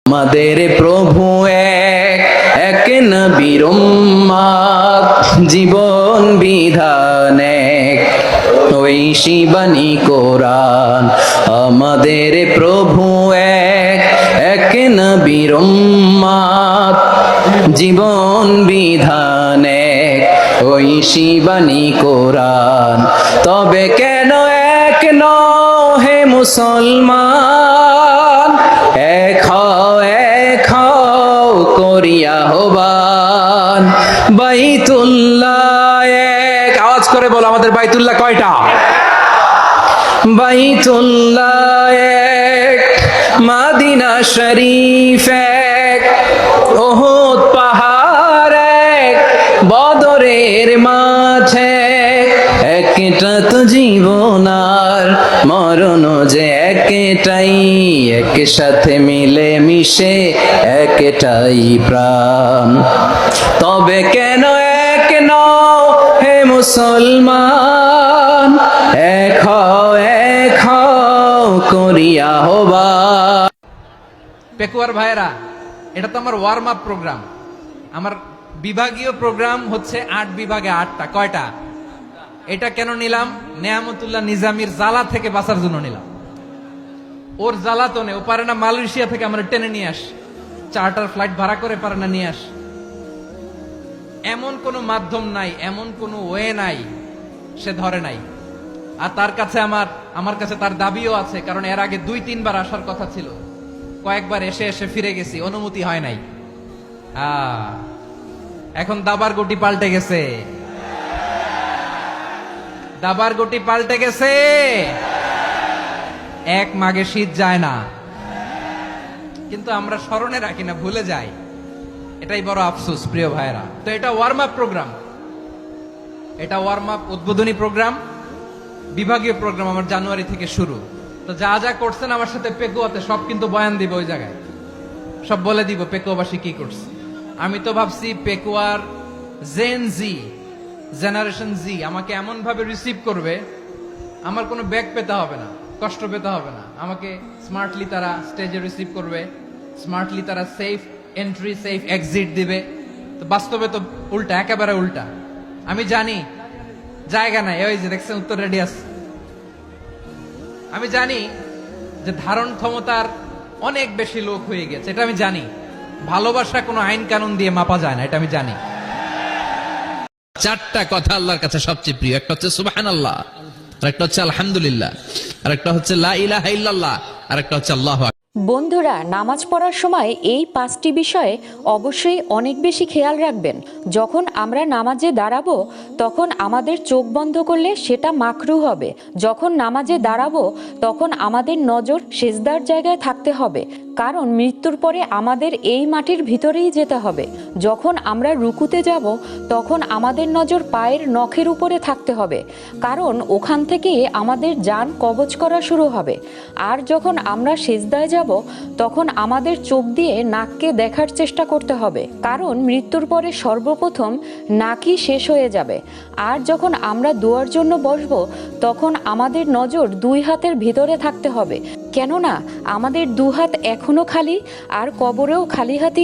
আমাদের প্রভু এক এক নবীর উম্মত, জীবন বিধান এক ঐশী বাণী কোরআন। আমাদের প্রভু এক এক নবীর উম্মত, জীবন বিধান এক ঐশী বাণী কোরআন। তবে কেন এক নও হে মুসলমান, এক হও করিয়া আহ্বান। বাইতুল্লাহ এক, আওয়াজ করে বলো আমাদের বাইতুল্লাহ কয়টা? বাইতুল্লাহ এক, মদিনা শরীফ এক, উহুদ পাহাড় এক, বদরের মাঠ এক। একটা তো জীবন আর মরণ যে একটাই, একসাথে মিলে মিশে একটাই প্রাণ। তবে কেন এক নও হে মুসলমান, এক হও করিয়া আহ্বান। পেকুয়ার ভাইরা, এটা তো আমার ওয়ার্ম আপ প্রোগ্রাম। আমার বিভাগীয় প্রোগ্রাম হচ্ছে 8 বিভাগে 8টা। কয়টা? এটা কেন নিলাম? নেয়ামতুল্লাহ নিজামীর জ্বালা থেকে বাঁচার জন্য নিলাম। ওর জ্বালাতনে ও পারে না মালয়েশিয়া থেকে আমরা টেনে নিয়ে আস, চার্টার ফ্লাইট ভাড়া করে পারে না নিয়ে আস। এমন কোনো মাধ্যম নাই, এমন কোনো ওয়ে নাই, সে ধরে নাই। আর তার কাছে আমার কাছে তার দাবিও আছে, কারণ এর আগে 2-3 বার আসার কথা ছিল। কয়েকবার এসে ফিরে গেছি, অনুমতি হয় নাই। এখন দাবার গুটি পাল্টে গেছে, দাবার গুটি পাল্টে গেছে। এক মাঘে শীত যায় না, কিন্তু আমরা স্মরণে রাখি না, ভুলে যাই। এটাই বড় আফসোস প্রিয় ভাইরা। তো এটা ওয়ার্ম আপ প্রোগ্রাম, এটা ওয়ার্ম আপ উদ্বোধনী প্রোগ্রাম, বিভাগীয় প্রোগ্রাম আমার জানুয়ারি থেকে শুরু। তো যা যা করছেন আমার সাথে পেকুয়াতে সব কিন্তু বয়ান দিব, ওই জায়গায় সব বলে দিব পেকুয়াবাসী কি করছে। আমি তো ভাবছি পেকুয়ার জেনারেশন জি আমাকে এমন ভাবে রিসিভ করবে, আমার কোনো ব্যাক পেতে হবে না, কষ্ট পেতে হবে না। আমাকে স্মার্টলি তারা স্টেজে রিসিভ করবে, স্মার্টলি তারা সেফ এন্ট্রি সেফ এক্সিট দিবে। তো বাস্তবে তো উল্টা, একেবারে উল্টা। আমি জানি জায়গা নাই, ওই যে দেখছেন উত্তর রেডিয়াস। আমি জানি যে ধারণ ক্ষমতার অনেক বেশি লোক হয়ে গেছে, এটা আমি জানি। ভালোবাসা কোনো আইন কানুন দিয়ে মাপা যায় না, এটা আমি জানি। 4টা কথা আল্লাহর কাছে সবচেয়ে প্রিয়। একটা হচ্ছে সুবহানাল্লাহ, আরেকটা হচ্ছে আলহামদুলিল্লাহ, আরেকটা হচ্ছে লা ইলাহা ইল্লাল্লাহ, আরেকটা হচ্ছে আল্লাহু আকবার। বন্ধুরা, নামাজ পড়ার সময় এই 5টি বিষয়ে অবশ্যই অনেক বেশি খেয়াল রাখবেন। যখন আমরা নামাজে দাঁড়াবো তখন আমাদের চোখ বন্ধ করলে সেটা মাকরুহ হবে। যখন নামাজে দাঁড়াবো তখন আমাদের নজর সেজদার জায়গায় থাকতে হবে, কারণ মৃত্যুর পরে আমাদের এই মাটির ভিতরেই যেতে হবে। যখন আমরা রুকুতে যাব তখন আমাদের নজর পায়ের নখের উপরে থাকতে হবে, কারণ ওখান থেকে আমাদের জান কবজ করা শুরু হবে। আর যখন আমরা সেজদায় যাব তখন আমাদের চোখ দিয়ে নাককে দেখার চেষ্টা করতে হবে, কারণ মৃত্যুর পরে সর্বপ্রথম নাকই শেষ হয়ে যাবে। আর যখন আমরা দোয়ার জন্য বসবো তখন আমাদের নজর 2 হাতের ভিতরে থাকতে হবে, কেননা আমাদের 2 হাত এখনো খালি, আর কবরেও খালি হাতেই